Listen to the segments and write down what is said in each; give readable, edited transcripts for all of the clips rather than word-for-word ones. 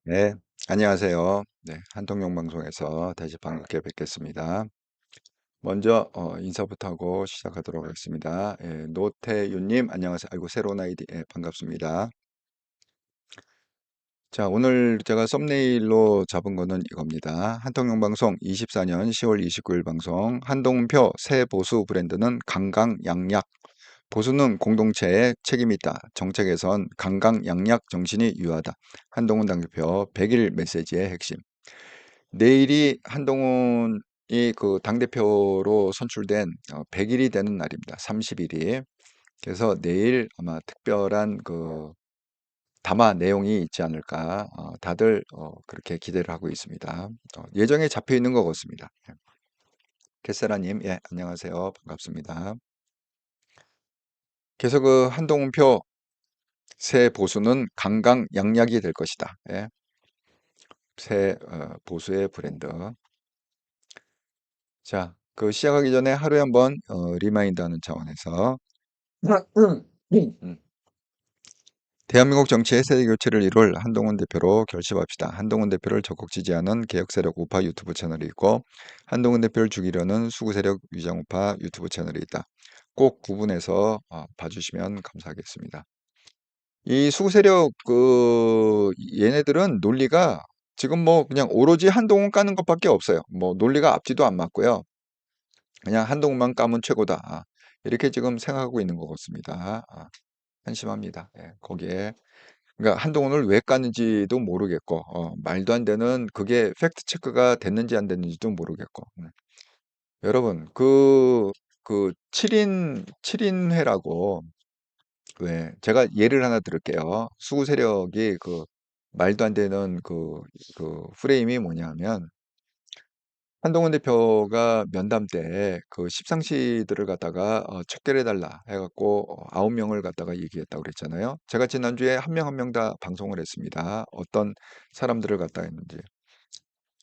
네, 안녕하세요. 네, 한통용 방송에서 다시 반갑게 뵙겠습니다. 먼저 인사부터 하고 시작하도록 하겠습니다. 예, 노태윤님, 안녕하세요. 아이고, 새로운 아이디, 예, 반갑습니다. 자, 오늘 제가 썸네일로 잡은 거는 이겁니다. 한통용 방송 24년 10월 29일 방송. 한동훈표 새 보수 브랜드는 강강약약. 보수는 공동체에 책임이 있다. 정책에선 강강약약 정신이 유효하다. 한동훈 당대표 100일 메시지의 핵심. 내일이 한동훈이 그 당대표로 선출된 100일이 되는 날입니다. 30일이. 그래서 내일 아마 특별한 그 담화 내용이 있지 않을까. 다들 그렇게 기대를 하고 있습니다. 예정에 잡혀 있는 것 같습니다. 예. 캐세라님, 예, 안녕하세요. 반갑습니다. 그래서 그 한동훈표 새 보수는 강강약약이 될 것이다. 예. 새 보수의 브랜드. 자, 그 시작하기 전에 하루에 한번 리마인드하는 차원에서 음. 대한민국 정치의 세대 교체를 이룰 한동훈 대표로 결심합시다. 한동훈 대표를 적극 지지하는 개혁 세력 우파 유튜브 채널이 있고 한동훈 대표를 죽이려는 수구 세력 위장 우파 유튜브 채널이 있다. 꼭 구분해서 봐주시면 감사하겠습니다. 이 수구 세력 그 얘네들은 논리가 지금 뭐 그냥 오로지 한동훈 까는 것밖에 없어요. 뭐 논리가 앞뒤도 안 맞고요. 그냥 한동훈만 까면 최고다. 이렇게 지금 생각하고 있는 것 같습니다. 한심합니다. 예, 거기에 그러니까 한동훈을 왜 깠는지도 모르겠고 말도 안 되는 그게 팩트 체크가 됐는지 안 됐는지도 모르겠고 여러분 그 7인회라고 왜 제가 예를 하나 들을게요. 수구 세력이 그 말도 안 되는 그 프레임이 뭐냐면 한동훈 대표가 면담 때 그 십상시들을 갖다가 척결해달라 해갖고 9명을 갖다가 얘기했다고 그랬잖아요. 제가 지난주에 한 명 한 명 다 방송을 했습니다. 어떤 사람들을 갖다 했는지.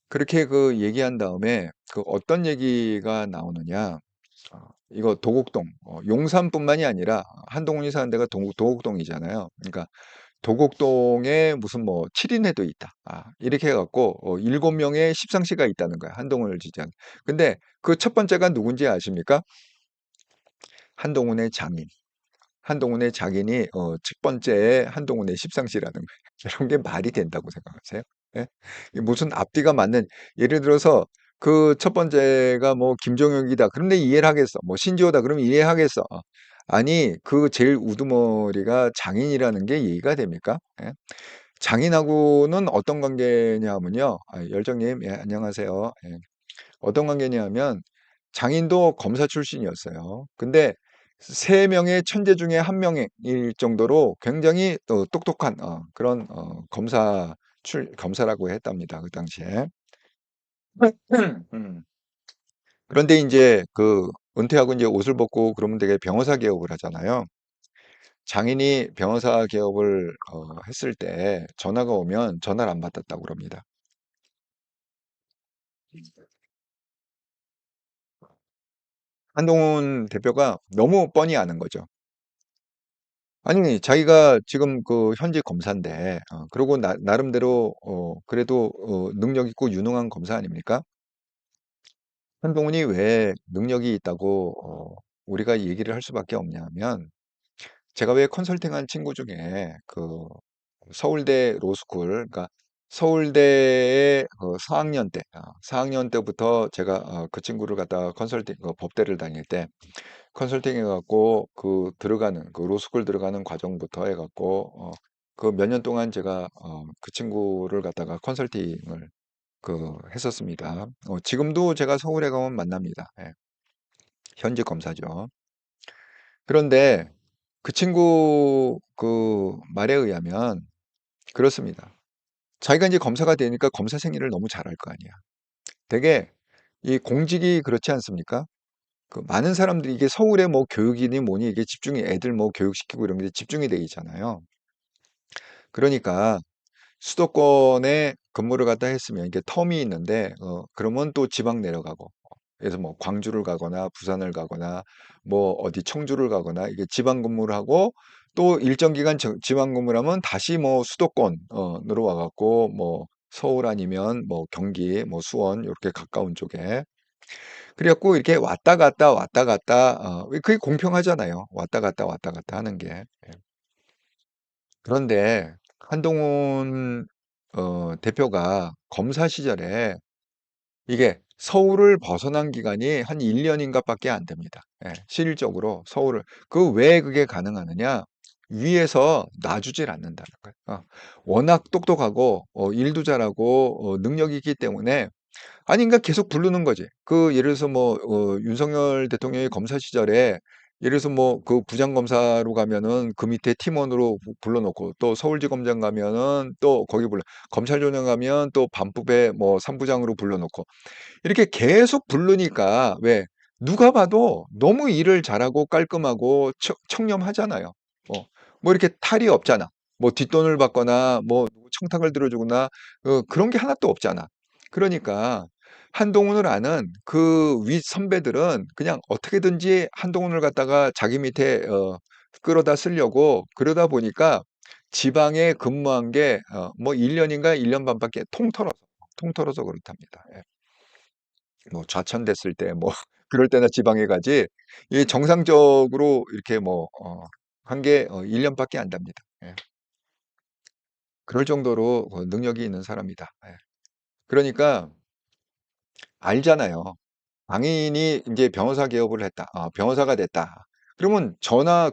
그렇게 그 얘기한 다음에 그 어떤 얘기가 나오느냐. 이거 도곡동, 용산뿐만이 아니라 한동훈이 사는 데가 도곡동이잖아요. 그러니까 도곡동에 무슨 뭐 7인회도 있다. 이렇게 해갖고 7명의 십상시가 있다는 거야. 한동훈을 지지한. 근데 그 첫 번째가 누군지 아십니까? 한동훈의 장인. 한동훈의 장인이 첫 번째 한동훈의 십상시라는 거예요. 이런 게 말이 된다고 생각하세요? 예? 이게 무슨 앞뒤가 맞는 예를 들어서 그 첫 번째가 뭐 김종혁이다. 그런데 이해를 하겠어. 뭐 신지호다. 그러면 이해하겠어. 아니 그 제일 우두머리가 장인이라는 게 이해가 됩니까? 예? 장인하고는 어떤 관계냐면요. 열정님, 예, 안녕하세요. 예. 어떤 관계냐면 장인도 검사 출신이었어요. 근데 세 명의 천재 중에 한 명일 정도로 굉장히 또 똑똑한 그런 검사라고 했답니다. 그 당시에. 음. 그런데 이제 그 은퇴하고 이제 옷을 벗고 그러면 되게 변호사 개업을 하잖아요. 장인이 변호사 개업을 했을 때 전화가 오면 전화를 안 받았다고 그럽니다. 한동훈 대표가 너무 뻔히 아는 거죠. 아니, 자기가 지금 그 현직 검사인데, 그리고 나름대로, 그래도, 능력 있고 유능한 검사 아닙니까? 한동훈이 왜 능력이 있다고, 우리가 얘기를 할 수밖에 없냐면, 제가 왜 컨설팅한 친구 중에, 그, 서울대 로스쿨, 그러니까 서울대의 4학년 때, 4학년 때부터 제가 그 친구를 갖다가 컨설팅, 법대를 다닐 때, 컨설팅 해갖고 그 들어가는 그 로스쿨 들어가는 과정부터 해갖고 그 몇 년 동안 제가 그 친구를 갖다가 컨설팅을 그 했었습니다. 지금도 제가 서울에 가면 만납니다. 예, 현직 검사죠. 그런데 그 친구 그 말에 의하면 그렇습니다. 자기가 이제 검사가 되니까 검사 생일을 너무 잘할 거 아니야. 되게 이 공직이 그렇지 않습니까? 그 많은 사람들이 이게 서울에 뭐 교육이니 뭐니 이게 집중이 애들 뭐 교육시키고 이런 게 집중이 돼 있잖아요. 그러니까 수도권에 근무를 갖다 했으면 이게 텀이 있는데 그러면 또 지방 내려가고 그래서 뭐 광주를 가거나 부산을 가거나 뭐 어디 청주를 가거나 이게 지방 근무를 하고 또 일정 기간 지방 근무를 하면 다시 뭐 수도권 으로 와 갖고 뭐 서울 아니면 뭐 경기, 뭐 수원 요렇게 가까운 쪽에 그래 갖고 이렇게 왔다 갔다 왔다 갔다 그게 공평하잖아요. 왔다 갔다 왔다 갔다 하는 게. 예. 그런데 한동훈 대표가 검사 시절에 이게 서울을 벗어난 기간이 한 1 년인가 밖에 안 됩니다. 예. 실질적으로 서울을 왜 그게 가능하느냐? 위에서 놔주질 않는다는 거예요. 워낙 똑똑하고 일도 잘하고 능력이 있기 때문에 아니 그러니까 계속 부르는 거지. 예를 들어서 뭐 윤석열 대통령이 검사 시절에 예를 들어서 뭐 부장검사로 가면은 그 밑에 팀원으로 불러 놓고 또 서울지검장 가면은 또 거기 검찰총장 가면 또 반부배 뭐 3 부장으로 불러 놓고 이렇게 계속 부르니까 왜 누가 봐도 너무 일을 잘하고 깔끔하고 청렴하잖아요. 뭐 이렇게 탈이 없잖아. 뭐 뒷돈을 받거나 뭐 누구 청탁을 들어주거나 그런 게 하나도 없잖아. 그러니까 한동훈을 아는 윗 선배들은 그냥 어떻게든지 한동훈을 갖다가 자기 밑에 끌어다 쓰려고 그러다 보니까 지방에 근무한 게 뭐 1 년인가 1년 반밖에 통틀어서 그렇답니다. 예. 뭐 좌천됐을 때 뭐 그럴 때나 지방에 가지 이 정상적으로 이렇게 뭐 한 게 1 년밖에 안 됩니다. 예. 그럴 정도로 능력이 있는 사람이다. 예. 그러니까 알잖아요. 당인이 인제 변호사 개업을 했다. 변호사가 됐다. 그러면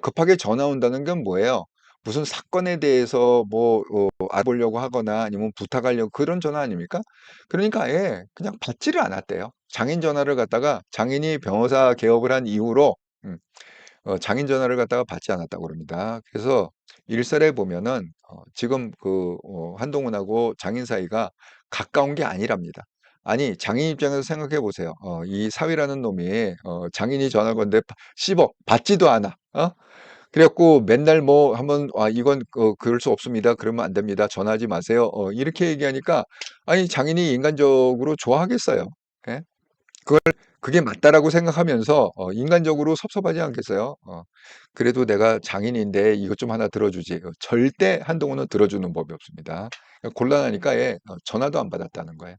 급하게 전화 온다는 건 뭐예요? 무슨 사건에 대해서 뭐 알아보려고 하거나 아니면 부탁하려고 그런 전화 아닙니까? 그러니까 아예 그냥 받지를 않았대요. 장인 전화를 갖다가 장인이 변호사 개업을 한 이후로 음 장인 전화를 갖다가 받지 않았다고 그럽니다. 그래서 일설에 보면은 지금 한동훈하고 장인 사이가 가까운 게 아니랍니다. 아니 장인 입장에서 생각해 보세요. 이 사위라는 놈이 장인이 전화 건데 씹어 받지도 않아. 그래 갖고 맨날 뭐 한번 "아 이건 그럴 수 없습니다. 그러면 안 됩니다. 전화하지 마세요." 이렇게 얘기하니까 아니 장인이 인간적으로 좋아하겠어요. 예? 그게 맞다라고 생각하면서 인간적으로 섭섭하지 않겠어요? '그래도 내가 장인인데 이것 좀 하나 들어 주지.' 절대 한동훈은 들어 주는 법이 없습니다. 곤란하니까 예 전화도 안 받았다는 거예요.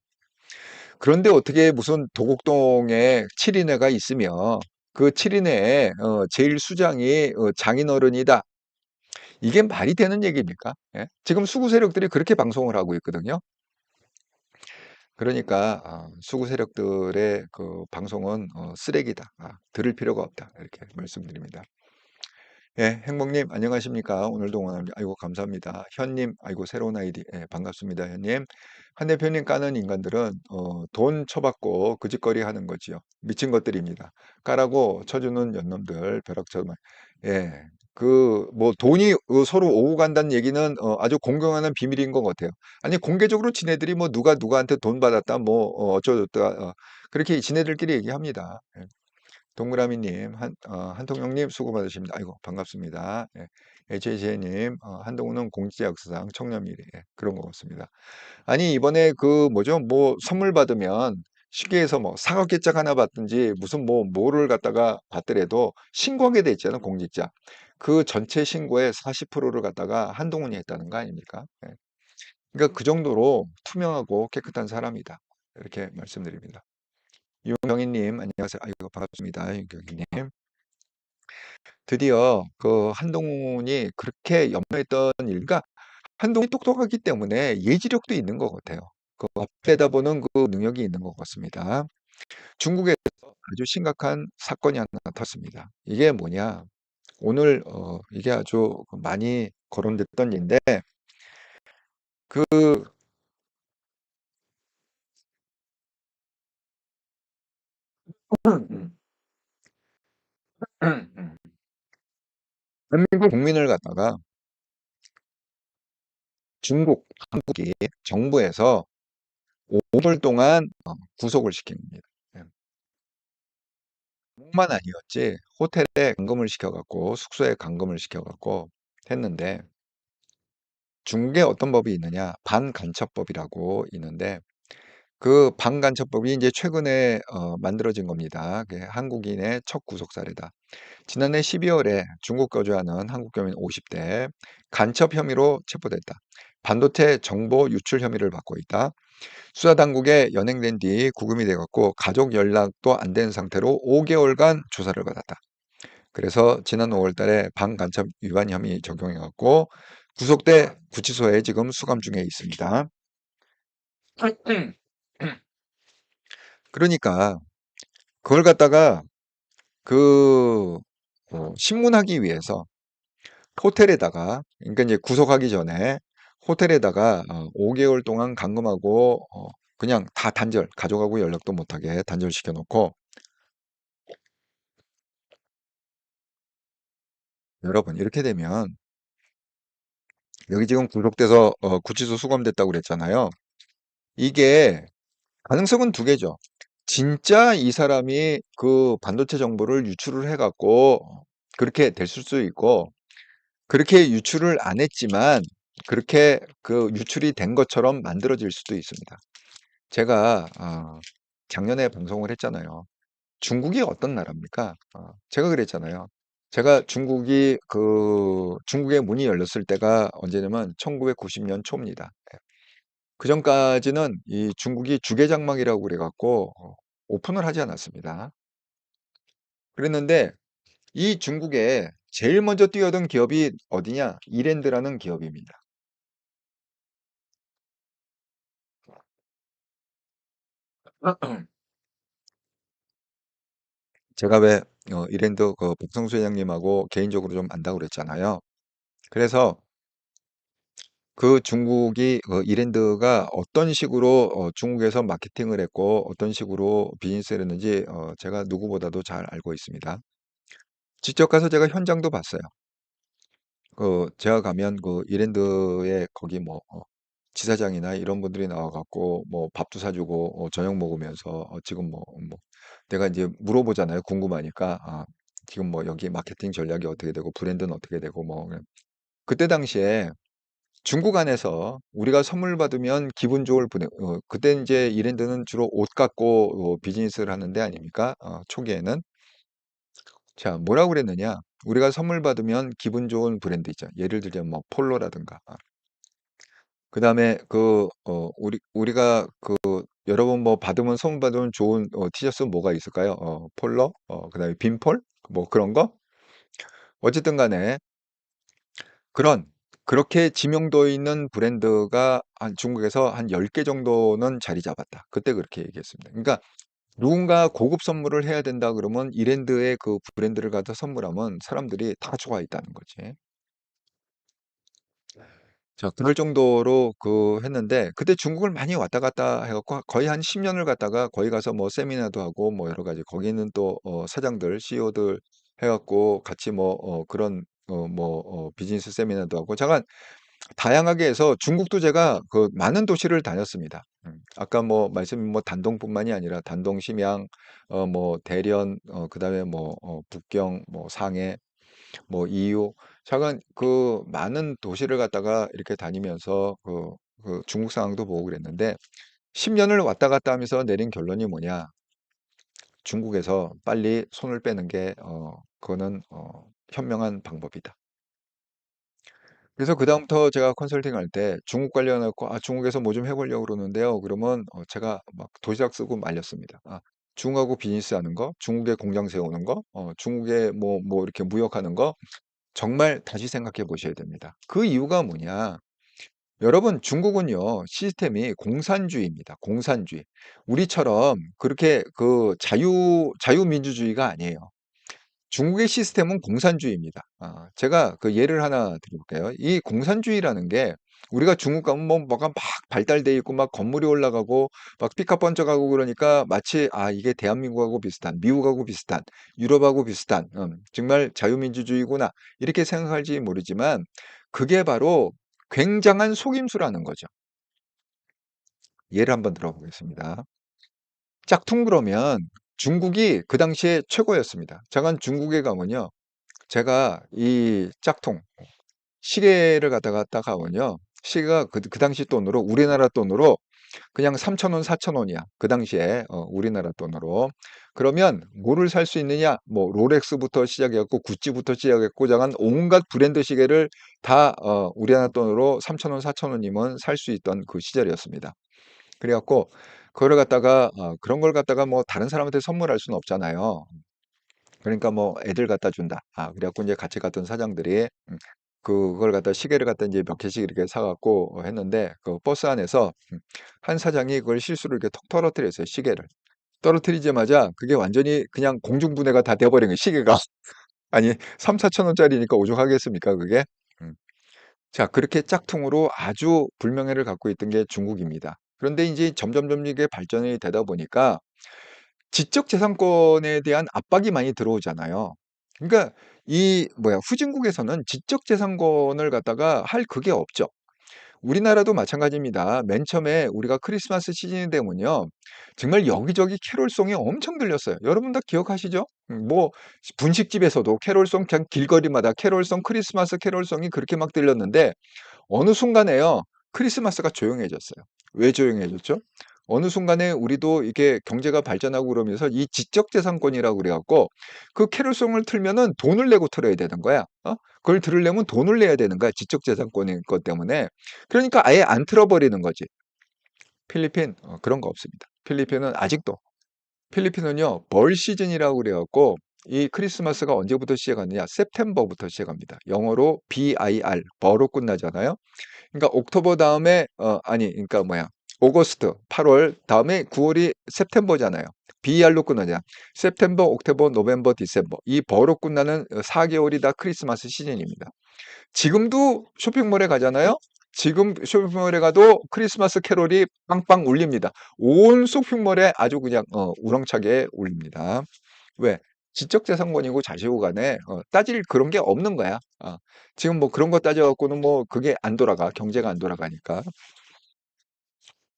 그런데 어떻게 무슨 도곡동에 7 인회가 있으며 그 7 인회에 제일 수장이 장인어른이다. 이게 말이 되는 얘기입니까? 예? 지금 수구 세력들이 그렇게 방송을 하고 있거든요. 그러니까 수구 세력들의 방송은 쓰레기다. 들을 필요가 없다. 이렇게 말씀드립니다. 예, 행복님 안녕하십니까? 오늘도 응원합니다. 아이고 감사합니다. 현님, 아이고 새로운 아이디. 예, 반갑습니다, 현님. 한 대표님 까는 인간들은 돈 쳐받고 거짓거리 하는 거지요. 미친 것들입니다. 까라고 쳐주는 연놈들 벼락쳐만. 예, 뭐 돈이 서로 오고 간다는 얘기는 아주 공경하는 비밀인 것 같아요. 아니 공개적으로 지네들이 뭐 누가 누구한테 돈 받았다 뭐 어쩌다 그렇게 지네들끼리 얘기합니다. 예. 동그라미님, 한통령님 수고 받으십니다. 아이고 반갑습니다. 예. HJ님, 한동훈은 공직자 역사상 청렴일에 예, 그런 것 같습니다. 아니 이번에 뭐죠? 뭐 선물 받으면 쉽게 해서 뭐 사과 개짝 하나 받든지 무슨 뭐를 갖다가 받더라도 신고하게 돼 있잖아요, 공직자. 그 전체 신고의 40%를 갖다가 한동훈이 했다는 거 아닙니까? 예. 그러니까 그 정도로 투명하고 깨끗한 사람이다. 이렇게 말씀드립니다. 윤경희님, 안녕하세요. 아이고 반갑습니다. 윤경희님. 드디어 한동훈이 그렇게 염려했던 일과 한동훈이 똑똑하기 때문에 예지력도 있는 것 같아요. 앞에다 보는 능력이 있는 것 같습니다. 중국에서 아주 심각한 사건이 하나 터졌습니다. 이게 뭐냐? 오늘 이게 아주 많이 거론됐던 일인데 그 대한민국 국민을 갖다가 한국이 정부에서 5일 동안 구속을 시킨 겁니다. 예. 뿐만 아니었지 호텔에 감금을 시켜 갖고 숙소에 감금을 시켜 갖고 했는데 중국에 어떤 법이 있느냐 반간첩법이라고 있는데 그 방간첩법이 이제 최근에 만들어진 겁니다. 그게 한국인의 첫 구속 사례다. 지난해 12월에 중국 거주하는 한국 교민 50대 간첩 혐의로 체포됐다. 반도체 정보 유출 혐의를 받고 있다. 수사 당국에 연행된 뒤 구금이 돼갖고 가족 연락도 안 된 상태로 5개월간 조사를 받았다. 그래서 지난 5월 달에 방간첩 위반 혐의 적용해갖고 구속돼 구치소에 지금 수감 중에 있습니다. 그러니까 그걸 갖다가 그 신문하기 위해서 호텔에다가, 그러니까 이제 구속하기 전에 호텔에다가 5개월 동안 감금하고 그냥 다 단절, 가족하고 연락도 못하게 단절시켜 놓고, 여러분 이렇게 되면 여기 지금 구속돼서 구치소 수감됐다고 그랬잖아요. 이게 가능성은 두 개죠. 진짜 이 사람이 그 반도체 정보를 유출을 해갖고 그렇게 됐을 수 있고, 그렇게 유출을 안 했지만 그렇게 그 유출이 된 것처럼 만들어질 수도 있습니다. 제가 작년에 방송을 했잖아요. 중국이 어떤 나라입니까? 제가 그랬잖아요. 제가 중국의 문이 열렸을 때가 언제냐면 1990년 초입니다. 그 전까지는 이 중국이 주계장막이라고 그래갖고 오픈을 하지 않았습니다. 그랬는데 이 중국에 제일 먼저 뛰어든 기업이 어디냐? 이랜드라는 기업입니다. 제가 왜 이랜드 그 박성수 회장님하고 개인적으로 좀 안다고 그랬잖아요. 그래서 그 중국이 이랜드가 어떤 식으로 중국에서 마케팅을 했고 어떤 식으로 비즈니스를 했는지 제가 누구보다도 잘 알고 있습니다. 직접 가서 제가 현장도 봤어요. 제가 가면 그 이랜드에 거기 뭐 지사장이나 이런 분들이 나와 갖고 뭐 밥도 사주고 저녁 먹으면서 지금 뭐 내가 이제 물어보잖아요. 궁금하니까. 지금 뭐 여기 마케팅 전략이 어떻게 되고 브랜드는 어떻게 되고 뭐 그때 당시에 중국 안에서 우리가 선물 받으면 기분 좋을 그때 이제 이랜드는 주로 옷 갖고 비즈니스를 하는 데 아닙니까? 초기에는. 자, 뭐라고 그랬느냐? 우리가 선물 받으면 기분 좋은 브랜드 있죠. 예를 들자면 뭐 폴로라든가. 그다음에 우리가 여러분 뭐 받으면 선물 받으면 좋은 티셔츠 뭐가 있을까요? 폴로, 그다음에 빈폴, 뭐 그런 거. 어쨌든 간에 그런 그렇게 지명도 있는 브랜드가 한 중국에서 한 10개 정도는 자리 잡았다. 그때 그렇게 얘기했습니다. 그러니까 누군가 고급 선물을 해야 된다 그러면 이랜드의 그 브랜드를 갖다 선물하면 사람들이 다 좋아했다는 거지. 자, 그럴 정도로 했는데 그때 중국을 많이 왔다 갔다 해갖고 거의 한 10년을 갔다가 거기 가서 뭐 세미나도 하고 뭐 여러 가지 거기는 또 사장들, CEO들 해갖고 같이 뭐 그런 비즈니스 세미나도 하고 잠깐 다양하게 해서 중국도 제가 그 많은 도시를 다녔습니다. 아까 뭐 말씀 뭐 단동뿐만이 아니라 단동, 심양, 뭐 대련, 그다음에 뭐 북경, 뭐 상해, 뭐 이유, 잠깐 그 많은 도시를 갖다가 이렇게 다니면서 중국 상황도 보고 그랬는데 10년을 왔다 갔다 하면서 내린 결론이 뭐냐? 중국에서 빨리 손을 빼는 게 그거는 현명한 방법이다. 그래서 그다음부터 제가 컨설팅할 때 중국 관련해 갖고 중국에서 뭐 좀 해 보려고 그러는데요. 그러면 제가 막 도시락 쓰고 말렸습니다. 중국하고 비즈니스하는 거, 중국에 공장 세우는 거, 중국에 뭐 이렇게 무역하는 거 정말 다시 생각해 보셔야 됩니다. 그 이유가 뭐냐? 여러분 중국은요. 시스템이 공산주의입니다. 공산주의. 우리처럼 그렇게 자유민주주의가 아니에요. 중국의 시스템은 공산주의입니다. 제가 그 예를 하나 드려볼게요. 이 공산주의라는 게 우리가 중국 가면 뭐 뭐가 막 발달돼 있고 막 건물이 올라가고 막 피카 번쩍하고 그러니까 마치 이게 대한민국하고 비슷한 미국하고 비슷한 유럽하고 비슷한 정말 자유민주주의구나 이렇게 생각할지 모르지만 그게 바로 굉장한 속임수라는 거죠. 예를 한번 들어보겠습니다. 짝퉁 그러면 중국이 그 당시에 최고였습니다. 잠깐 중국에 가면요. 제가 이 짝퉁 시계를 갖다가 딱 하면요. 시계가 그 당시 돈으로 우리나라 돈으로 그냥 3,000원, 4,000원이야. 그 당시에 우리나라 돈으로. 그러면 뭐를 살 수 있느냐? 뭐 롤렉스부터 시작해 갖고 구찌부터 시작해 갖고 장한 온갖 브랜드 시계를 다 우리나라 돈으로 3,000원, 4,000원이면 살 수 있던 그 시절이었습니다. 그래 갖고 그거를 갖다가 그런 걸 갖다가 뭐 다른 사람한테 선물할 수는 없잖아요. 그러니까 뭐 애들 갖다 준다. 그래 갖고 이제 같이 갔던 사장들이 그걸 갖다 시계를 갖다 이제 몇 개씩 이렇게 사 갖고 했는데 그 버스 안에서 한 사장이 그걸 실수로 이렇게 톡 떨어뜨렸어요, 시계를. 떨어뜨리자마자 그게 완전히 그냥 공중분해가 다 돼 버린 거예요, 시계가. 아니 3-4천 원짜리니까 오죽하겠습니까, 그게? 음. 자, 그렇게 짝퉁으로 아주 불명예를 갖고 있던 게 중국입니다. 그런데 이제 점점점 이게 발전이 되다 보니까 지적재산권에 대한 압박이 많이 들어오잖아요. 그러니까 이 뭐야 후진국에서는 지적재산권을 갖다가 할 그게 없죠. 우리나라도 마찬가지입니다. 맨 처음에 우리가 크리스마스 시즌이 되면요. 정말 여기저기 캐롤송이 엄청 들렸어요. 여러분 다 기억하시죠? 뭐 분식집에서도 캐롤송 그냥 길거리마다 캐롤송 크리스마스 캐롤송이 그렇게 막 들렸는데 어느 순간에요. 크리스마스가 조용해졌어요. 왜 조용해졌죠? 어느 순간에 우리도 이게 경제가 발전하고 그러면서 이 지적재산권이라고 그래 갖고 그 캐롤송을 틀면은 돈을 내고 틀어야 되는 거야. 그걸 들으려면 돈을 내야 되는 거야. 지적재산권인 것 때문에. 그러니까 아예 안 틀어버리는 거지. 필리핀 그런 거 없습니다. 필리핀은 아직도 필리핀은요. 벌 시즌이라고 그래 갖고 이 크리스마스가 언제부터 시작하느냐? september부터 시작합니다. 영어로 BIR 버로 끝나잖아요. 그러니까 옥토버 다음에 아니 그러니까 뭐야 오거스트 8월 다음에 9월이 september잖아요. BR로 끝나잖아. september, october, november, december 이 버로 끝나는 4개월이 다 크리스마스 시즌입니다. 지금도 쇼핑몰에 가잖아요. 지금 쇼핑몰에 가도 크리스마스 캐롤이 빵빵 울립니다. 온 쇼핑몰에 아주 그냥 우렁차게 울립니다. 왜? 지적재산권이고 자시고 간에 따질 그런 게 없는 거야. 지금 뭐 그런 거 따져갖고는 뭐 그게 안 돌아가. 경제가 안 돌아가니까.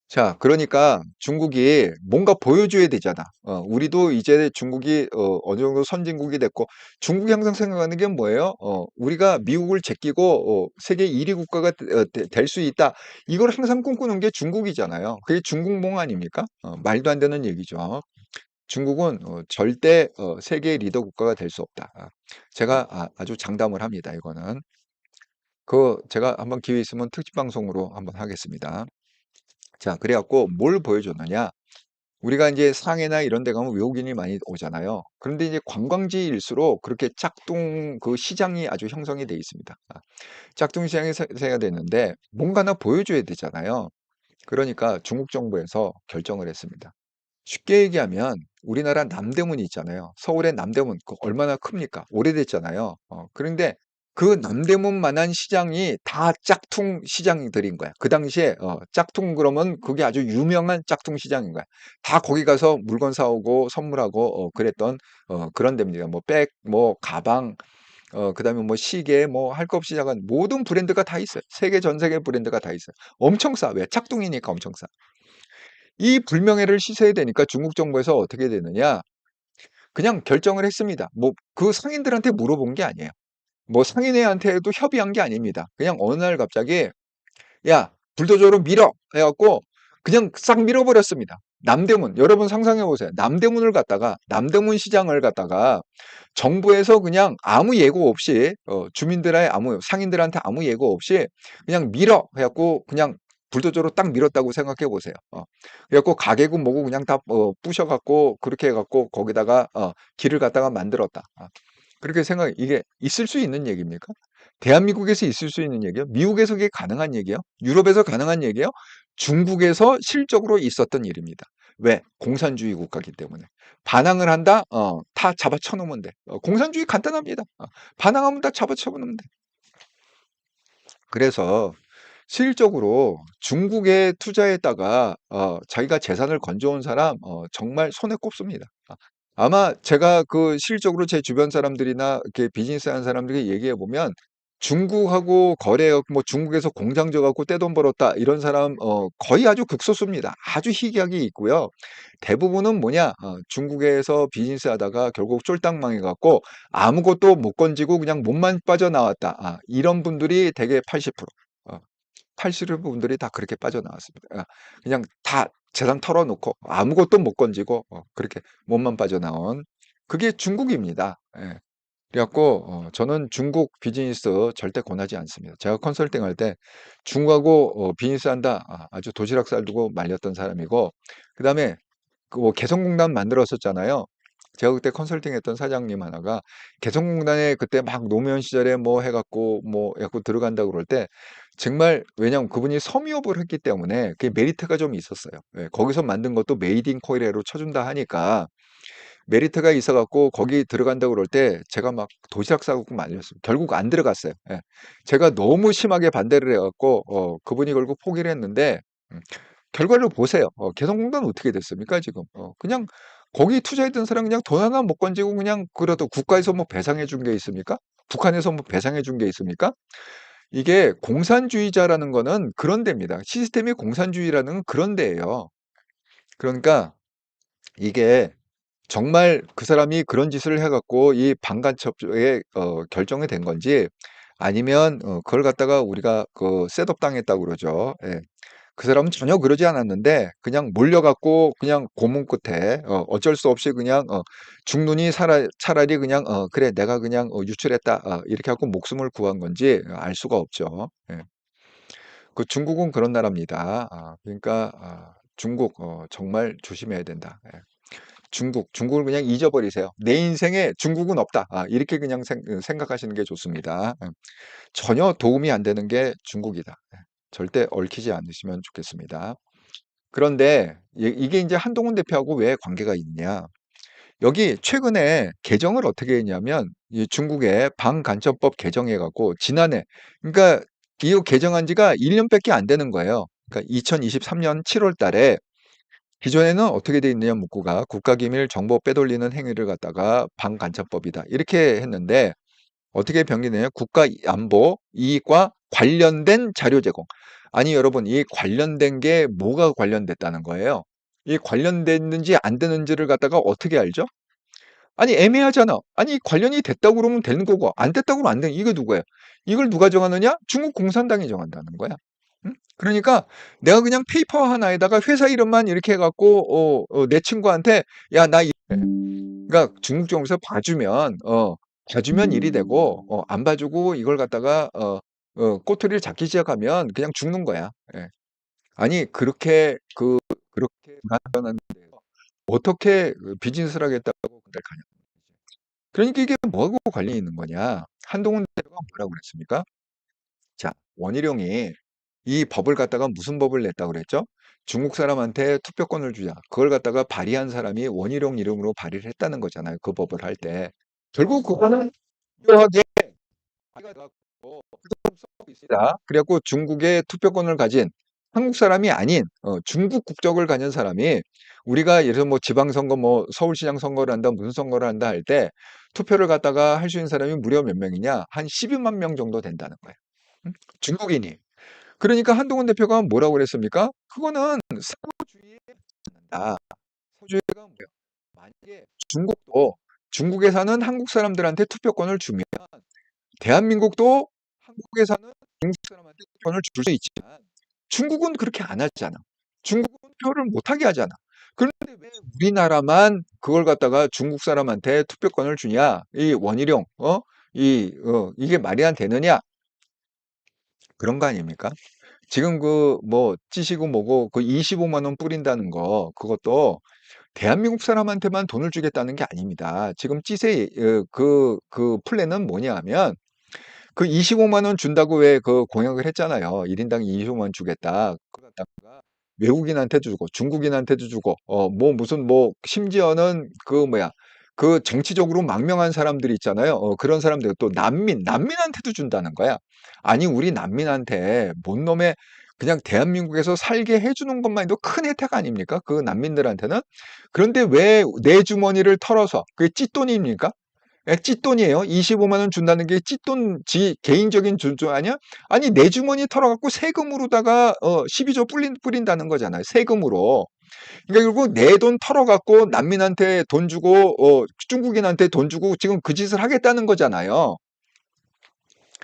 자, 그러니까 중국이 뭔가 보여줘야 되잖아. 우리도 이제 중국이 어느 정도 선진국이 됐고, 중국이 항상 생각하는 게 뭐예요? 우리가 미국을 제끼고 세계 1위 국가가 될 수 있다. 이걸 항상 꿈꾸는 게 중국이잖아요. 그게 중국몽 아닙니까? 말도 안 되는 얘기죠. 중국은 절대 세계 리더 국가가 될 수 없다. 제가 아주 장담을 합니다. 이거는. 그 제가 한번 기회 있으면 특집 방송으로 한번 하겠습니다. 자, 그래갖고 뭘 보여줬느냐? 우리가 이제 상해나 이런 데 가면 외국인이 많이 오잖아요. 그런데 이제 관광지일수록 그렇게 짝퉁 그 시장이 아주 형성이 돼 있습니다. 짝퉁 시장이 생겨야 되는데 뭔가 하나 보여줘야 되잖아요. 그러니까 중국 정부에서 결정을 했습니다. 쉽게 얘기하면 우리나라 남대문이 있잖아요. 서울의 남대문 그 얼마나 큽니까? 오래됐잖아요. 그런데 그 남대문만한 시장이 다 짝퉁 시장들인 거야. 그 당시에 짝퉁 그러면 그게 아주 유명한 짝퉁 시장인 거야. 다 거기 가서 물건 사오고 선물하고 그랬던 그런 데입니다. 뭐 백, 뭐 가방, 그다음에 뭐 시계, 뭐 할 것 없이 작은 모든 브랜드가 다 있어요. 세계 전 세계 브랜드가 다 있어요. 엄청 싸. 왜? 짝퉁이니까 엄청 싸. 이 불명예를 씻어야 되니까 중국 정부에서 어떻게 되느냐? 그냥 결정을 했습니다. 뭐 그 상인들한테 물어본 게 아니에요. 뭐 상인회한테도 협의한 게 아닙니다. 그냥 어느 날 갑자기 야 불도저로 밀어 해갖고 그냥 싹 밀어버렸습니다. 남대문 여러분 상상해 보세요. 남대문을 갖다가 남대문 시장을 갖다가 정부에서 그냥 아무 예고 없이 주민들의 아무 상인들한테 아무 예고 없이 그냥 밀어 해갖고 그냥 불도저로 딱 밀었다고 생각해 보세요. 그래갖고 가게고 뭐고 그냥 다 부셔갖고 그렇게 해갖고 거기다가 길을 갖다가 만들었다. 그렇게 생각 이게 있을 수 있는 얘기입니까? 대한민국에서 있을 수 있는 얘기요? 미국에서 그게 가능한 얘기요? 유럽에서 가능한 얘기요? 중국에서 실적으로 있었던 일입니다. 왜? 공산주의 국가이기 때문에. 반항을 한다? 다 잡아쳐 놓으면 돼. 공산주의 간단합니다. 반항하면 다 잡아쳐 놓으면 돼. 그래서 실질적으로 중국에 투자했다가 자기가 재산을 건져온 사람 정말 손에 꼽습니다. 아마 제가 그 실질적으로 제 주변 사람들이나 이렇게 비즈니스 하는 사람들에게 얘기해 보면 중국하고 거래해 뭐 중국에서 공장 져 갖고 떼돈 벌었다 이런 사람 거의 아주 극소수입니다. 아주 희귀하게 있고요. 대부분은 뭐냐? 중국에서 비즈니스 하다가 결국 쫄딱 망해 갖고 아무것도 못 건지고 그냥 몸만 빠져나왔다. 이런 분들이 대개 80%. 팔씨름 분들이 다 그렇게 빠져나왔습니다. 그냥 다 재산 털어놓고 아무것도 못 건지고 그렇게 몸만 빠져나온 그게 중국입니다. 예. 그래 갖고 저는 중국 비즈니스 절대 권하지 않습니다. 제가 컨설팅할 때 중국하고 비즈니스한다 아주 도시락 싸들고 말렸던 사람이고 그다음에 그 뭐 개성공단 만들었었잖아요. 제가 그때 컨설팅했던 사장님 하나가 개성공단에 그때 막 노무현 시절에 뭐 해갖고 뭐 해갖고 들어간다고 그럴 때 정말 왜냐면 그분이 섬유업을 했기 때문에 그게 메리트가 좀 있었어요. 예, 거기서 만든 것도 메이드 인 코리아로 쳐준다 하니까 메리트가 있어 갖고 거기 들어간다고 그럴 때 제가 막 도시락 싸갖고 말렸어요. 결국 안 들어갔어요. 예. 제가 너무 심하게 반대를 해 갖고 그분이 결국 포기를 했는데 음 결과를 보세요. 개성공단 어떻게 됐습니까 지금. 그냥 거기 투자했던 사람 그냥 돈 하나 못 건지고 그냥 그래도 국가에서 뭐 배상해 준 게 있습니까? 북한에서 뭐 배상해 준 게 있습니까? 이게 공산주의자라는 거는 그런 데입니다. 시스템이 공산주의라는 건 그런 데예요. 그러니까 이게 정말 그 사람이 그런 짓을 해 갖고 이 반간첩에 결정이 된 건지 아니면 그걸 갖다가 우리가 그 셋업 당했다고 그러죠. 예. 그 사람은 전혀 그러지 않았는데 그냥 몰려 갖고 그냥 고문 끝에 어쩔 수 없이 그냥 죽느니 차라리 그냥 '그래 내가 그냥 유출했다.' 이렇게 하고 목숨을 구한 건지 알 수가 없죠. 예. 그 중국은 그런 나라입니다. 그러니까 중국 정말 조심해야 된다. 예. 중국을 그냥 잊어버리세요. '내 인생에 중국은 없다.' 이렇게 그냥 생각하시는 게 좋습니다. 전혀 도움이 안 되는 게 중국이다. 절대 얽히지 않으시면 좋겠습니다. 그런데 이게 인제 한동훈 대표하고 왜 관계가 있느냐. 여기 최근에 개정을 어떻게 했냐면 이 중국의 반간첩법 개정해 갖고 지난해 그러니까 이거 개정한 지가 1 년밖에 안 되는 거예요. 그러니까 2023년 7월 달에 기존에는 어떻게 돼 있느냐 문구가 "국가기밀 정보 빼돌리는 행위를 갖다가 반간첩법이다." 이렇게 했는데 어떻게 변경되냐 국가 안보 이익과 관련된 자료 제공. 아니 여러분 이 관련된 게 뭐가 관련됐다는 거예요? 이 관련됐는지 안 됐는지를 갖다가 어떻게 알죠? 아니 애매하잖아. 아니 관련이 됐다고 그러면 되는 거고 안 됐다고 그러면 안 되는 이게 누구예요? 이걸 누가 정하느냐? 중국 공산당이 정한다는 거야. 응? 그러니까 내가 그냥 페이퍼 하나에다가 회사 이름만 이렇게 해 갖고 내 친구한테 "야 나 이" 그러니까 중국 정부에서 봐주면 일이 되고 안 봐주고 이걸 갖다가 꼬투리를 잡기 시작하면 그냥 죽는 거야. 예. 아니 그렇게 불안정한 데서 어떻게 비즈니스를 하겠다고 그날 가냐. 그러니까 이게 뭐하고 관련이 있는 거냐. 한동훈 대표가 뭐라고 그랬습니까? 자, 원희룡이 이 법을 갖다가 무슨 법을 냈다고 그랬죠? 중국 사람한테 투표권을 주자. 그걸 갖다가 발의한 사람이 원희룡 이름으로 발의를 했다는 거잖아요. 그 법을 할 때. 결국 그거는 유효하게 발의가 돼갖고 그대로 써고 있습니다. 그래갖고 중국의 투표권을 가진 한국 사람이 아닌 중국 국적을 가진 사람이 우리가 예를 들어 뭐 지방선거 뭐 서울시장 선거를 한다 무슨 선거를 한다 할 때 투표를 갖다가 할 수 있는 사람이 무려 몇 명이냐? 한 12만 명 정도 된다는 거예요. 응? 중국인이. 그러니까 한동훈 대표가 뭐라고 그랬습니까? 그거는 사고주의에 맞는다. 사고주의가 뭐예요? 만약에 중국에 사는 한국 사람들한테 투표권을 주면 대한민국도 한국에 사는 중국 사람한테 투표권을 줄 수 있지만 중국은 그렇게 안 하잖아. 중국은 투표를 못하게 하잖아. 그런데 왜 우리나라만 그걸 갖다가 중국 사람한테 투표권을 주냐? 이 원희룡, 이게 말이 안 되느냐? 그런 거 아닙니까? 지금 그 뭐 찌시고 뭐고 그 25만 원 뿌린다는 거 그것도 대한민국 사람한테만 돈을 주겠다는 게 아닙니다. 지금 찌세 그 플랜은 뭐냐 하면 그 25만 원 준다고 왜 그 공약을 했잖아요. 1 인당 25만 원 주겠다. 그걸 갖다가 외국인한테도 주고 중국인한테도 주고 뭐 무슨 뭐 심지어는 그 뭐야 그 정치적으로 망명한 사람들이 있잖아요. 그런 사람들 또 난민한테도 준다는 거야. 아니 우리 난민한테 뭔 놈의 그냥 대한민국에서 살게 해 주는 것만 해도 큰 혜택 아닙니까? 그 난민들한테는. 그런데 왜 내 주머니를 털어서 그게 찢돈입니까? 예, 찢돈이에요. 25만 원 준다는 게 찢돈 개인적인 존재 아니야? 아니 내 주머니 털어 갖고 세금으로다가 12조 뿌린다는 거잖아요, 세금으로. 그러니까 결국 내 돈 털어 갖고 난민한테 돈 주고 중국인한테 돈 주고 지금 그 짓을 하겠다는 거잖아요.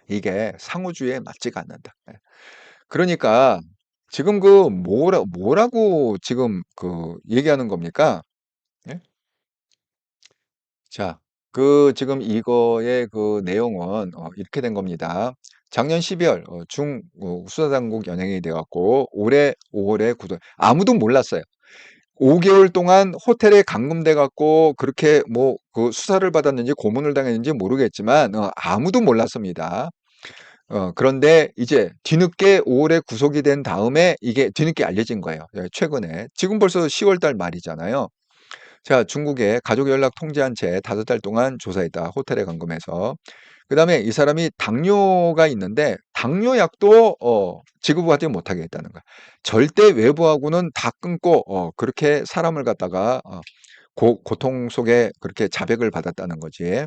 이게 상호주의에 맞지가 않는다. 예. 그러니까 지금 그 뭐라고 지금 그 얘기하는 겁니까? 예? 자, 그 지금 이거의 그 내용은 이렇게 된 겁니다. 작년 12월 수사당국 연행이 돼갖고 올해 5월에 구속. 아무도 몰랐어요. 5개월 동안 호텔에 감금돼 갖고 그렇게 뭐 그 수사를 받았는지 고문을 당했는지 모르겠지만 아무도 몰랐습니다. 그런데 이제 뒤늦게 5월에 구속이 된 다음에 이게 뒤늦게 알려진 거예요. 최근에. 지금 벌써 10월 달 말이잖아요. 자, 중국에 가족 연락 통제한 채 5달 동안 조사했다. 호텔에 감금해서. 그다음에 이 사람이 당뇨가 있는데 당뇨약도 지급하지 못하게 했다는 거야. 절대 외부하고는 다 끊고 그렇게 사람을 갖다가 고통 속에 그렇게 자백을 받았다는 거지.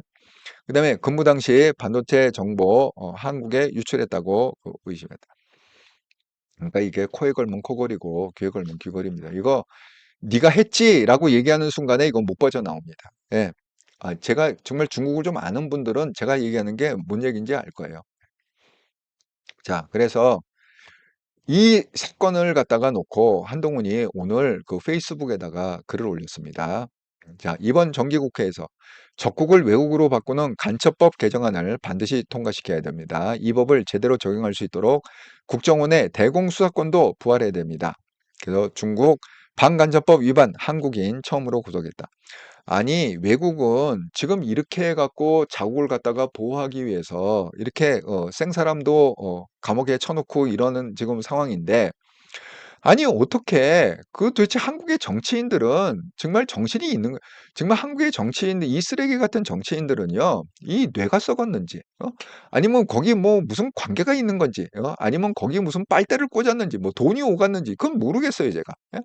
그다음에 근무 당시 반도체 정보 한국에 유출했다고 의심했다. 그러니까 이게 코에 걸면 코걸이고 귀에 걸면 귀걸이입니다. 이거 네가 했지라고 얘기하는 순간에 이건 못 빠져나옵니다. 예. 제가 정말 중국을 좀 아는 분들은 제가 얘기하는 게 뭔 얘기인지 알 거예요. 자, 그래서 이 사건을 갖다가 놓고 한동훈이 오늘 그 페이스북에다가 글을 올렸습니다. 자, 이번 정기국회에서 적국을 외국으로 바꾸는 간첩법 개정안을 반드시 통과시켜야 됩니다. 이 법을 제대로 적용할 수 있도록 국정원의 대공수사권도 부활해야 됩니다. 그래서 중국 반간첩법 위반 한국인 처음으로 구속했다. 아니, 외국은 지금 이렇게 해갖고 자국을 갖다가 보호하기 위해서 이렇게 생사람도 감옥에 쳐놓고 이러는 지금 상황인데, 아니, 어떻게, 도대체 한국의 정치인들은 정말 정신이 있는, 정말 한국의 정치인들, 이 쓰레기 같은 정치인들은요, 이 뇌가 썩었는지, 아니면 거기 뭐 무슨 관계가 있는 건지, 아니면 거기 무슨 빨대를 꽂았는지, 뭐 돈이 오갔는지, 그건 모르겠어요, 제가. 예?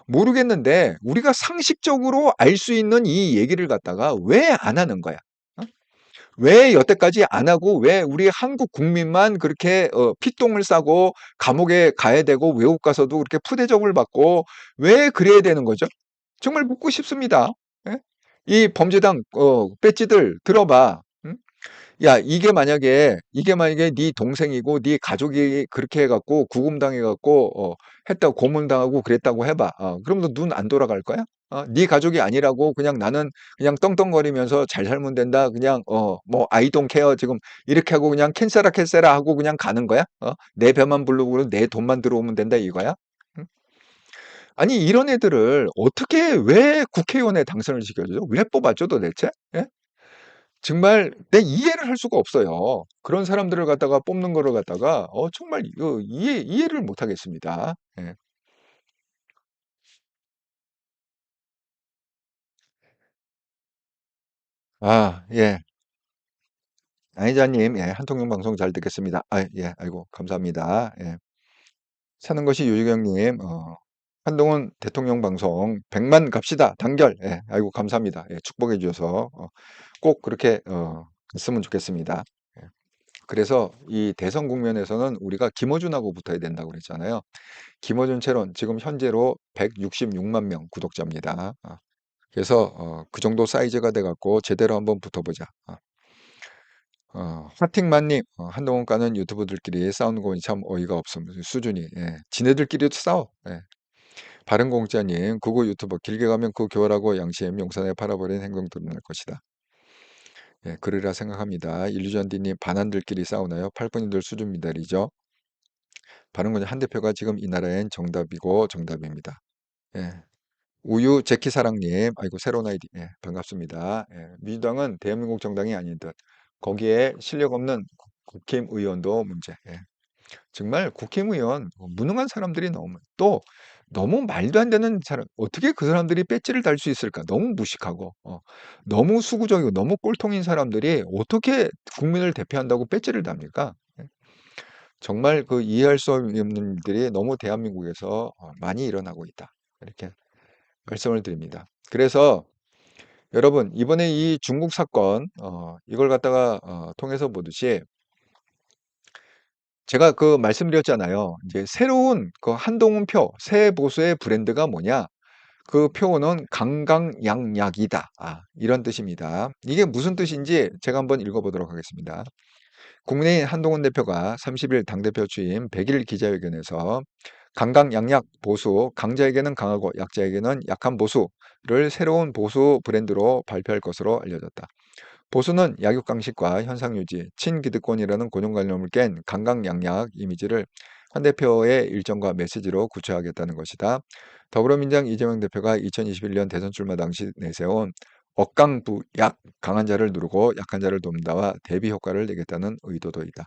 모르겠는데, 우리가 상식적으로 알 수 있는 이 얘기를 갖다가 왜 안 하는 거야? 어? 왜 여태까지 안 하고 왜 우리 한국 국민만 그렇게 피똥을 싸고 감옥에 가야 되고 외국 가서도 그렇게 푸대접을 받고 왜 그래야 되는 거죠? 정말 묻고 싶습니다. 예? 이 범죄당 배지들 들어봐. 응? 야, 이게 만약에 네 동생이고 네 가족이 그렇게 해갖고 구금당해갖고 했다고 고문당하고 그랬다고 해봐. 그럼 너 눈 안 돌아갈 거야? 네 가족이 아니라고 그냥 나는 그냥 떵떵거리면서 잘 살면 된다. 그냥 뭐 I don't care 지금 이렇게 하고 그냥 캔세라 캔세라 하고 그냥 가는 거야? 내 배만 부르고 내 돈만 들어오면 된다 이거야? 응? 아니 이런 애들을 어떻게 왜 국회의원에 당선을 시켜줘? 왜 뽑아줘 도대체? 예? 정말 내 이해를 할 수가 없어요. 그런 사람들을 갖다가 뽑는 거를 갖다가 정말 이거 이해를 못 하겠습니다. 예. 예. 아이자님, 예, 한통용 방송 잘 듣겠습니다. 예, 아이고, 감사합니다. 예. 사는 것이 요지경님, 한동훈 대통령 방송 100만 갑시다. 단결. 예, 아이고, 감사합니다. 예, 축복해 주셔서 꼭 그렇게 했으면 좋겠습니다. 예. 그래서 이 대선 국면에서는 우리가 김어준하고 붙어야 된다고 그랬잖아요. 김어준 채론 지금 현재로 166만 명 구독자입니다. 그래서 그 정도 사이즈가 돼 갖고 제대로 한번 붙어보자. 하팅만님, 한동훈 까는 유튜브들끼리 싸우는 거 보니 참 어이가 없음. 수준이. 예. 지네들끼리도 싸워. 예. 바른공자님, 구구 유튜버 길게 가면 그 교활하고 양심 용산에 팔아버린 행동 드러날 것이다. 예, 그러리라 생각합니다. 일루전디님, 반환들끼리 싸우나요? 팔분이들 수준 미달이죠. 바른공자 한 대표가 지금 이 나라엔 정답이고 정답입니다. 예. 우유 제키 사랑님, 아이고 새로운 아이디, 예, 반갑습니다. 예, 민주당은 대한민국 정당이 아닌 듯. 거기에 실력 없는 국힘의원도 문제. 예. 정말 국힘의원 무능한 사람들이 너무 말도 안 되는 사람. 어떻게 그 사람들이 배지를 달 수 있을까? 너무 무식하고 너무 수구적이고 너무 꼴통인 사람들이 어떻게 국민을 대표한다고 배지를 답니까? 예. 정말 그 이해할 수 없는 일들이 너무 대한민국에서 많이 일어나고 있다. 이렇게 말씀을 드립니다. 그래서 여러분 이번에 이 중국 사건 이걸 갖다가 통해서 보듯이 제가 그 말씀드렸잖아요. 이제 새로운 그 한동훈 표 새 보수의 브랜드가 뭐냐? 그 표어는 강강약약이다. 이런 뜻입니다. 이게 무슨 뜻인지 제가 한번 읽어보도록 하겠습니다. 국민의힘 한동훈 대표가 30일 당대표 취임 100일 기자회견에서 강강 양약 보수, 강자에게는 강하고 약자에게는 약한 보수를 새로운 보수 브랜드로 발표할 것으로 알려졌다. 보수는 약육강식과 현상유지, 친기득권이라는 고정관념을 깬 강강약약 이미지를 한 대표의 일정과 메시지로 구체화하겠다는 것이다. 더불어민주당 이재명 대표가 2021년 대선 출마 당시 내세운 억강부약, 강한 자를 누르고 약한 자를 돕는다와 대비 효과를 내겠다는 의도도 있다.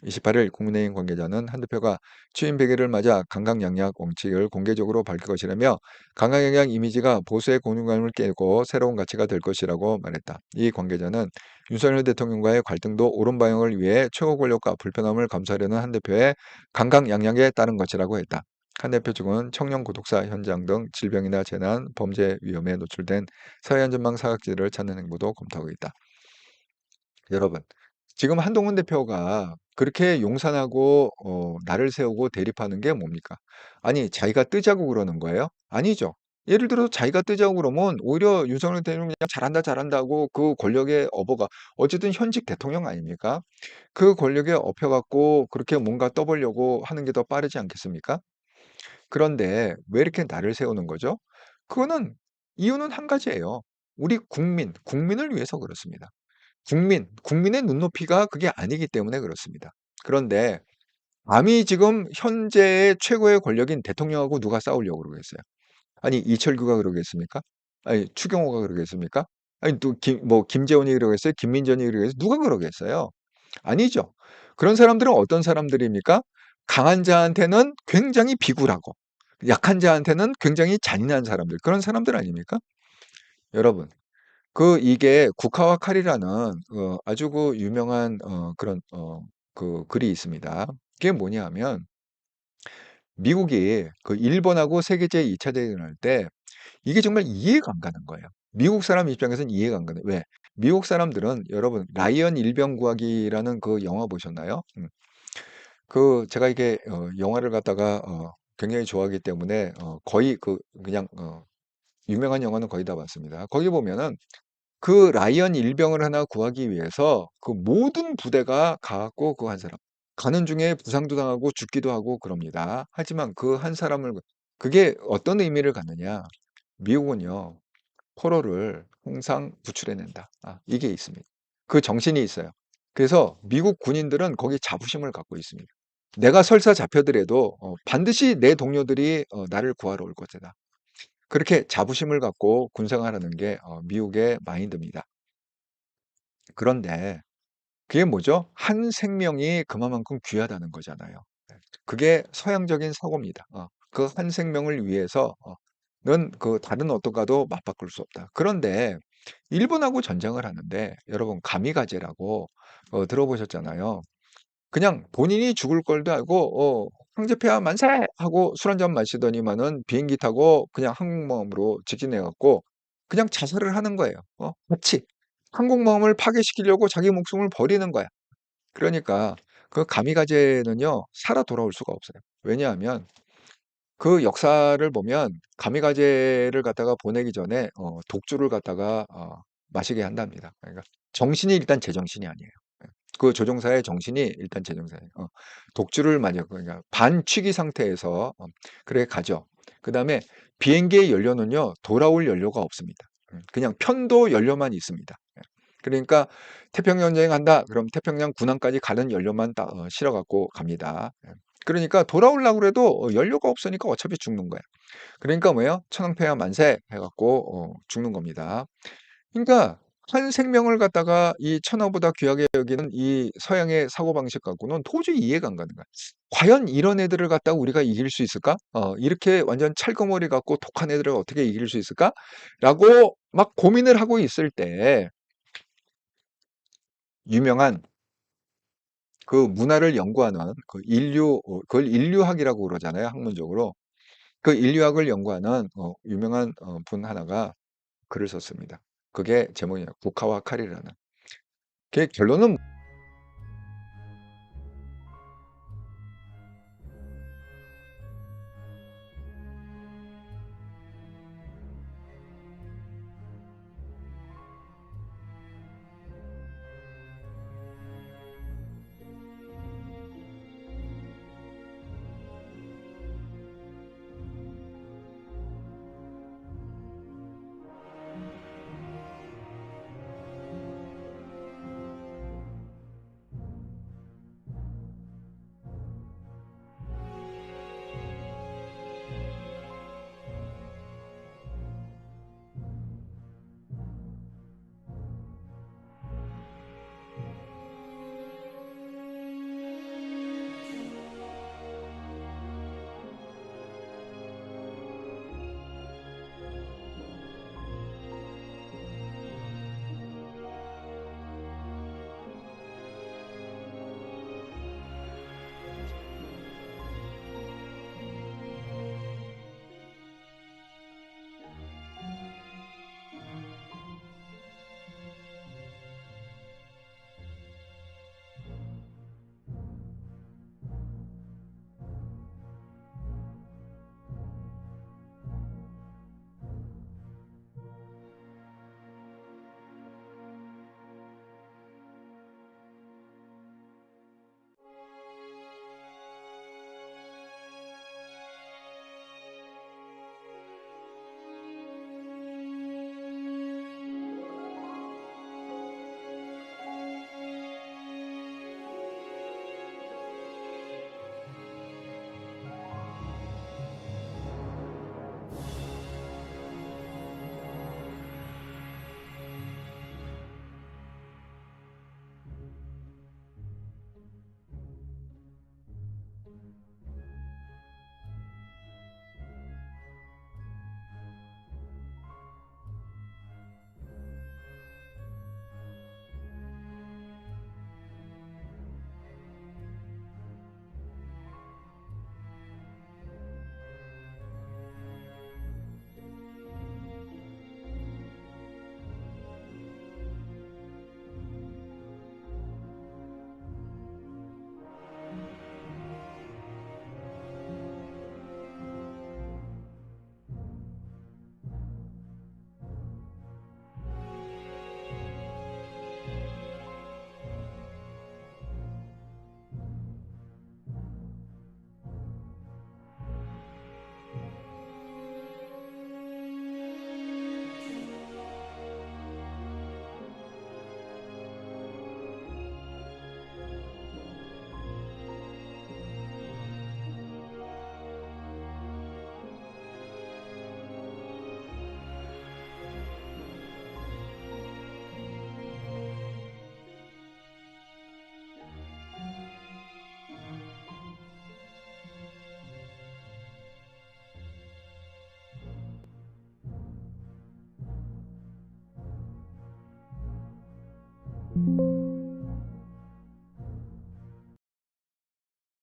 28일 국민의힘 관계자는 한 대표가 취임 100일을 맞아 강강약약 원칙을 공개적으로 밝힐 것이라며 강강약약 이미지가 보수의 고정관념을 깨고 새로운 가치가 될 것이라고 말했다. 이 관계자는 윤석열 대통령과의 갈등도 옳은 방향을 위해 최고 권력과 불편함을 감수하려는 한 대표의 강강약약에 따른 것이라고 했다. 한 대표 측은 청년 구독사 현장 등 질병이나 재난, 범죄 위험에 노출된 사회안전망 사각지대를 찾는 행보도 검토하고 있다. 여러분, 지금 한동훈 대표가 그렇게 용산하고 날을 세우고 대립하는 게 뭡니까? 아니, 자기가 뜨자고 그러는 거예요? 아니죠. 예를 들어서 자기가 뜨자고 그러면 오히려 윤석열 대통령이 그냥 잘한다, 잘한다고 그 권력에 업어가, 어쨌든 현직 대통령 아닙니까? 그 권력에 업혀갖고 그렇게 뭔가 떠보려고 하는 게 더 빠르지 않겠습니까? 그런데 왜 이렇게 날을 세우는 거죠? 그거는 이유는 한 가지예요. 우리 국민을 위해서 그렇습니다. 국민의 눈높이가 그게 아니기 때문에 그렇습니다. 그런데 감히 지금 현재의 최고의 권력인 대통령하고 누가 싸우려고 그러겠어요? 아니 이철규가 그러겠습니까? 아니 추경호가 그러겠습니까? 아니 또 김재원이 그러겠어요? 김민전이 그러겠어요? 누가 그러겠어요? 아니죠. 그런 사람들은 어떤 사람들입니까? 강한 자한테는 굉장히 비굴하고 약한 자한테는 굉장히 잔인한 사람들. 그런 사람들 아닙니까? 여러분 이게 국화와 칼이라는 아주 그 유명한 그런 그 글이 있습니다. 그게 뭐냐 하면 미국이 그 일본하고 세계 제2차 대전을 할 때 이게 정말 이해가 안 가는 거예요. 미국 사람 입장에서는 이해가 안 가는 왜? 미국 사람들은 여러분 라이언 일병 구하기라는 그 영화 보셨나요? 제가 이게 영화를 갖다가 굉장히 좋아하기 때문에 거의 그냥 유명한 영화는 거의 다 봤습니다. 거기 보면은 그 라이언 일병을 하나 구하기 위해서 그 모든 부대가 가고 그 한 사람 가는 중에 부상도 당하고 죽기도 하고 그럽니다. 하지만 그 한 사람을 그게 어떤 의미를 갖느냐? 미국은요 포로를 항상 구출해낸다. 이게 있습니다. 그 정신이 있어요. 그래서 미국 군인들은 거기 자부심을 갖고 있습니다. 내가 설사 잡혀더라도 반드시 내 동료들이 나를 구하러 올 것이다. 그렇게 자부심을 갖고 군생활하는 게 미국의 마인드입니다. 그런데 그게 뭐죠? 한 생명이 그만큼 귀하다는 거잖아요. 그게 서양적인 사고입니다. 그 한 생명을 위해서 는 그 다른 어떤가도 맞바꿀 수 없다. 그런데 일본하고 전쟁을 하는데 여러분 가미가제라고 들어보셨잖아요. 그냥 본인이 죽을 걸도 알고 "황제폐하 만세!" 하고 술 한잔 마시더니만은 비행기 타고 그냥 항공모함으로 직진해 갖고 그냥 자살을 하는 거예요. 같이. 항공모함을 파괴시키려고 자기 목숨을 버리는 거야. 그러니까 그 가미가제는요 살아 돌아올 수가 없어요. 왜냐하면 그 역사를 보면 가미가제를 갖다가 보내기 전에 독주를 갖다가 마시게 한답니다. 그러니까 정신이 일단 제정신이 아니에요. 예. 그 조종사의 정신이 일단 제정신이에요. 독주를 맞아요. 그러니까 반취기 상태에서 그렇게 가죠. 그다음에 비행기의 연료는요 돌아올 연료가 없습니다. 그냥 편도 연료만 있습니다. 예. 그러니까 태평양 여행한다. 그럼 태평양 군항까지 가는 연료만 실어 갖고 갑니다. 예. 그러니까 돌아오려고 그래도 연료가 없으니까 어차피 죽는 거야. 그러니까 뭐예요? 천황폐하 만세 해 갖고 죽는 겁니다. 그러니까 한 생명을 갖다가 이 천하보다 귀하게 여기는 이 서양의 사고방식 갖고는 도저히 이해가 안 가는 거야. '과연 이런 애들을 갖다가 우리가 이길 수 있을까? 이렇게 완전 찰거머리 갖고 독한 애들을 어떻게 이길 수 있을까?'라고 막 고민을 하고 있을 때 유명한 그 문화를 연구하는 그걸 인류학이라고 그러잖아요, 학문적으로. 그 인류학을 연구하는 유명한 분 하나가 글을 썼습니다. 그게 제목이 국화와 칼이라는. 그 결론은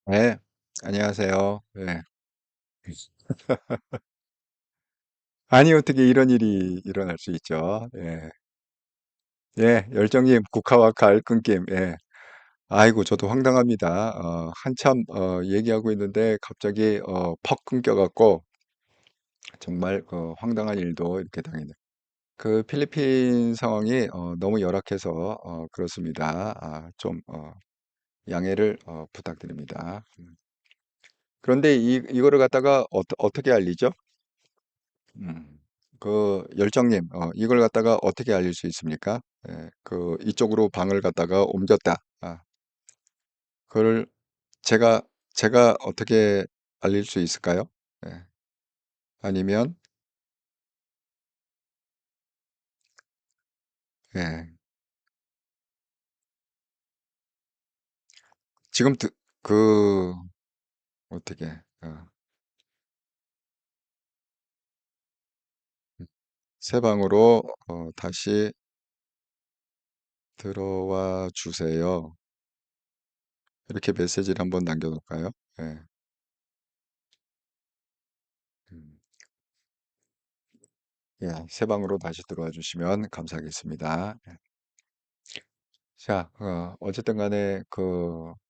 네. 안녕하세요. 네. 아니 어떻게 이런 일이 일어날 수 있죠. 예. 예. 열정님 국화와 가을 끊김. 예. 아이고 저도 황당합니다. 한참 얘기하고 있는데 갑자기 퍽 끊겨 갖고 정말 황당한 일도 이렇게 당했네요. 그 필리핀 상황이 너무 열악해서 그렇습니다. 좀 양해를 부탁드립니다. 그런데 이거를 갖다가 어떻게 알리죠? 음. 그 열정님, 이걸 갖다가 어떻게 알릴 수 있습니까? 예, 이쪽으로 방을 갖다가 옮겼다. 그걸 제가 제가 어떻게 알릴 수 있을까요? 예, 아니면 예, 지금 그 어떻게 새 방으로 다시 들어와 주세요. 이렇게 메시지를 한번 남겨놓을까요? 예, 음, 예, 새 방으로 다시 들어와 주시면 감사하겠습니다. 예. 자, 어쨌든 간에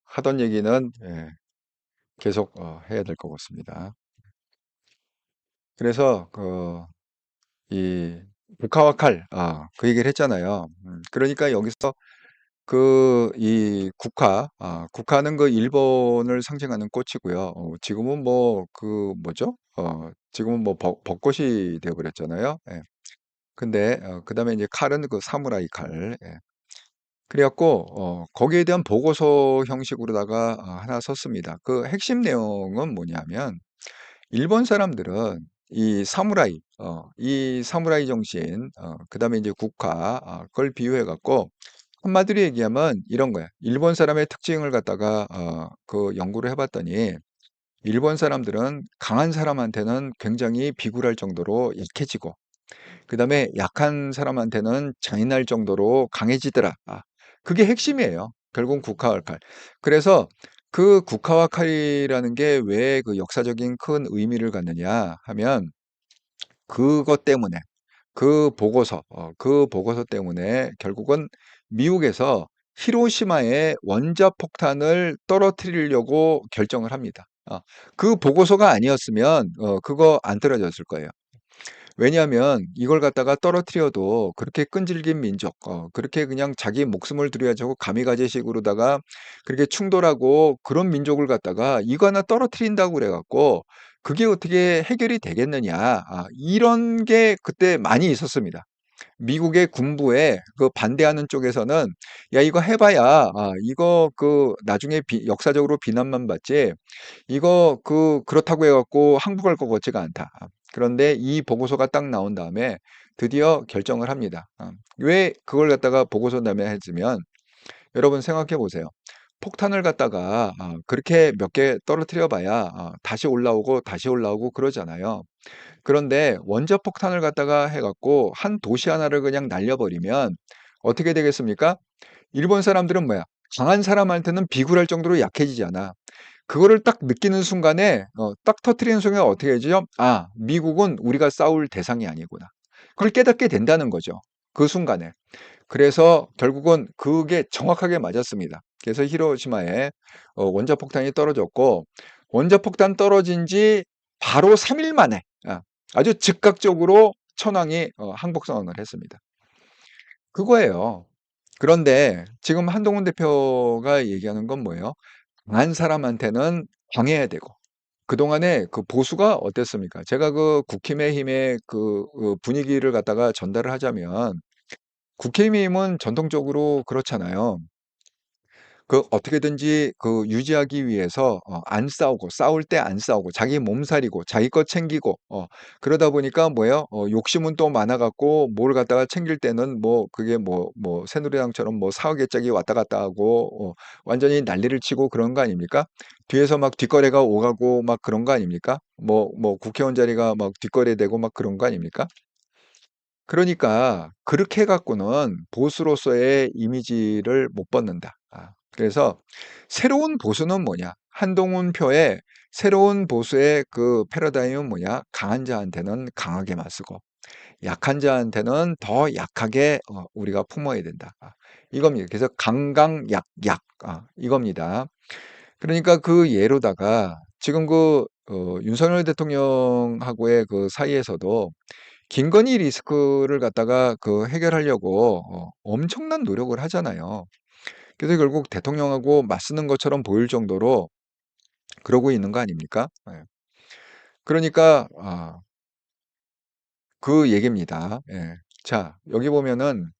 하던 얘기는 예, 계속 해야 될 것 같습니다. 그래서 이 북한화 칼, 그 얘기를 했잖아요. 그러니까 여기서 이 국화는 그 일본을 상징하는 꽃이고요. 지금은 뭐 뭐죠? 지금은 뭐 벚꽃이 되어버렸잖아요. 예. 근데 그다음에 이제 칼은 그 사무라이 칼. 예. 그래갖고 거기에 대한 보고서 형식으로다가 하나 썼습니다. 그 핵심 내용은 뭐냐면 일본 사람들은 이 사무라이 정신, 그다음에 이제 국화, 그걸 비유해 갖고 한마디로 얘기하면 이런 거야. 일본 사람의 특징을 갖다가 연구를 해봤더니 일본 사람들은 강한 사람한테는 굉장히 비굴할 정도로 약해지고 그다음에 약한 사람한테는 잔인할 정도로 강해지더라. 그게 핵심이에요. 결국 국화와 칼. 그래서 그 국화와 칼이라는 게 왜 그 역사적인 큰 의미를 갖느냐 하면 그것 때문에 그 보고서 때문에 결국은 미국에서 히로시마에 원자폭탄을 떨어뜨리려고 결정을 합니다. 그 보고서가 아니었으면 그거 안 떨어졌을 거예요. 왜냐하면 이걸 갖다가 떨어뜨려도 그렇게 끈질긴 민족, 그렇게 그냥 자기 목숨을 들여야지고 가미가제식으로다가 그렇게 충돌하고 그런 민족을 갖다가 이거 하나 떨어뜨린다고 그래갖고 그게 어떻게 해결이 되겠느냐. 이런 게 그때 많이 있었습니다. 미국의 군부에 그 반대하는 쪽에서는 야, 이거 해봐야, 이거 나중에 역사적으로 비난만 받지 이거 그렇다고 해갖고 항복할 것 같지가 않다. 그런데 이 보고서가 딱 나온 다음에 드디어 결정을 합니다. 왜 그걸 갖다가 보고서 다음에 했으면 여러분 생각해 보세요. 폭탄을 갖다가 그렇게 몇 개 떨어뜨려 봐야 다시 올라오고 다시 올라오고 그러잖아요. 그런데 원자폭탄을 갖다가 해갖고 한 도시 하나를 그냥 날려버리면 어떻게 되겠습니까? 일본 사람들은 뭐야? 강한 사람한테는 비굴할 정도로 약해지잖아. 그거를 딱 느끼는 순간에 딱 터트리는 순간에 어떻게 되죠? 미국은 우리가 싸울 대상이 아니구나. 그걸 깨닫게 된다는 거죠. 그 순간에. 그래서 결국은 그게 정확하게 맞았습니다. 그래서 히로시마에 원자폭탄이 떨어졌고 원자폭탄 떨어진 지 바로 3일 만에 아주 즉각적으로 천황이 항복 선언을 했습니다. 그거예요. 그런데 지금 한동훈 대표가 얘기하는 건 뭐예요? 강한 사람한테는 당해야 되고 그동안에 그 보수가 어땠습니까? 제가 국힘의 힘의 분위기를 갖다가 전달을 하자면 국힘의힘은 전통적으로 그렇잖아요. 어떻게든지 유지하기 위해서 안 싸우고 싸울 때 안 싸우고 자기 몸살이고 자기 것 챙기고 그러다 보니까 뭐예요? 욕심은 또 많아 갖고 뭘 갖다가 챙길 때는 뭐 그게 새누리당처럼 뭐 사후계 짝이 왔다 갔다 하고 완전히 난리를 치고 그런 거 아닙니까? 뒤에서 막 뒷거래가 오가고 막 그런 거 아닙니까? 국회의원 자리가 막 뒷거래되고 막 그런 거 아닙니까? 그러니까 그렇게 해 갖고는 보수로서의 이미지를 못 벗는다. 그래서 새로운 보수는 뭐냐? 한동훈 표의 새로운 보수의 그 패러다임은 뭐냐? 강한 자한테는 강하게 맞서고 약한 자한테는 더 약하게 우리가 품어야 된다. 이겁니다. 그래서 강강약약 이겁니다. 그러니까 그 예로다가 지금 그 윤석열 대통령하고의 그 사이에서도 김건희 리스크를 갖다가 그 해결하려고 엄청난 노력을 하잖아요. 그래서 결국 대통령하고 맞서는 것처럼 보일 정도로 그러고 있는 거 아닙니까? 예. 그러니까 그 얘기입니다. 예. 자, 여기 보면은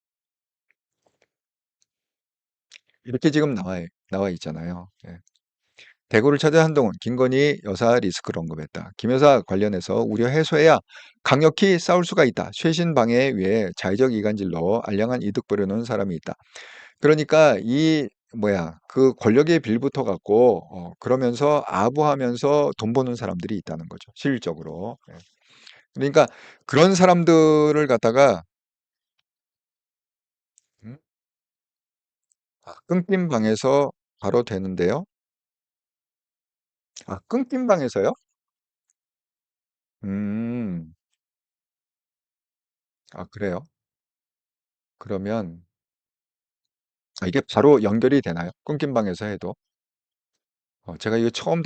이렇게 지금 나와 있잖아요. 예. 대구를 찾아 한동훈, 김건희 여사 리스크를 언급했다. 김 여사 관련해서 우려 해소해야 강력히 싸울 수가 있다. 쇄신 방해 위해 자의적 이간질로 알량한 이득 보려는 사람이 있다. 그러니까 이 뭐야 그 권력의 빌부터 갖고 그러면서 아부하면서 돈 버는 사람들이 있다는 거죠. 실질적으로. 예. 그러니까 그런 사람들을 갖다가 음? 끊긴 방에서 바로 되는데요. 끊긴 방에서요? 음. 그래요? 그러면 이게 바로 연결이 되나요? 끊긴 방에서 해도? 제가 이거 처음